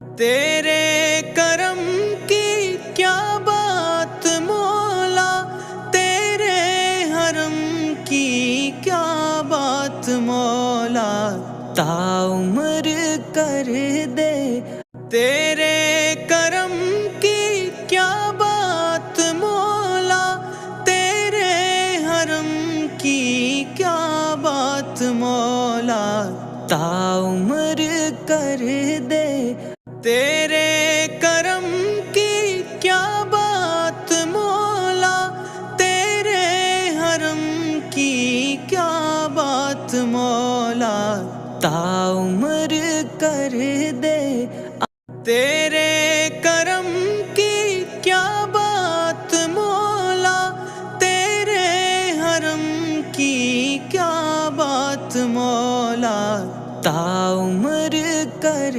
تیرے کرم کی کیا بات مولا، تیرے حرم کی کیا بات مولا، تا عمر کر دے۔ تیرے کرم کی کیا بات مولا، تیرے حرم کی کیا بات مولا، تا عمر کر دے۔ تیرے کرم کی کیا بات مولا، تیرے حرم کی کیا بات مولا، تا عمر کر دے۔ تیرے کرم کی کیا بات مولا، تیرے حرم کی کیا بات مولا، تا عمر کر